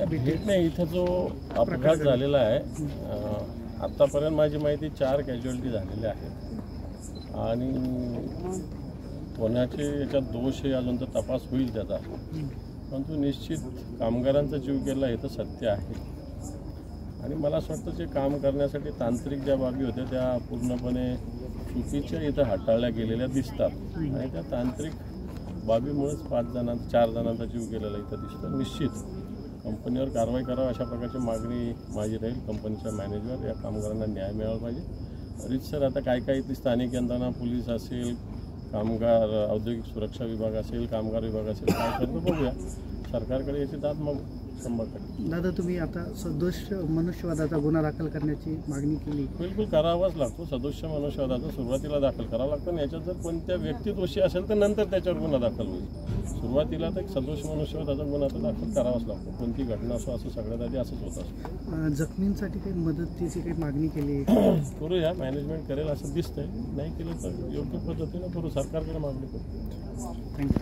भेटणे इथं जो अपघात झालेला आहे, आतापर्यंत माझी माहिती 4 कॅज्युअल्टी झालेल्या आहेत आणि कोणाचे याच्यात दोष हे अजून तर तपास होईल त्याचा, परंतु निश्चित कामगारांचा जीव गेला हे तर सत्य आहे. आणि मला असं वाटतं जे काम करण्यासाठी तांत्रिक ज्या बाबी होत्या त्या पूर्णपणे चुकीच्या इथं हाताळल्या गेलेल्या दिसतात आणि त्या तांत्रिक बाबीमुळेच 4 जणांचा जीव गेलेला इथं दिसतं. निश्चित कंपनीवर कारवाई करावी अशा प्रकारची मागणी माझी राहील. कंपनीच्या मॅनेजर या कामगारांना न्याय मिळाला पाहिजे. रीतसर आता काय ती स्थानिक यंत्रणा, पोलीस असेल, कामगार औद्योगिक सुरक्षा विभाग असेल, कामगार विभाग असेल, काय करतो बघूया. सरकारकडे याची दाद मग 100%. दादा, तुम्ही आता सदोष मनुष्यवधाचा गुन्हा दाखल करण्याची मागणी केली. बिलकुल करावाच लागतो. सदोष मनुष्यवधाचा सुरुवातीला दाखल करावा लागतो आणि याच्यात जर कोणत्या व्यक्ती दोषी असेल तर नंतर त्याच्यावर गुन्हा दाखल होईल. सुरुवातीला तर सदोष मनुष्यवधाचा गुन्हा तर दाखल करावाच लागतो. कोणती घटना असो असं सगळ्यात आधी असंच होत असतं. जखमींसाठी काही मदतीची काही मागणी केली करूया, मॅनेजमेंट करेल असं दिसतंय. नाही केलं तर योग्य पद्धतीनं करू, सरकारकडे मागणी करू. थँक्यू.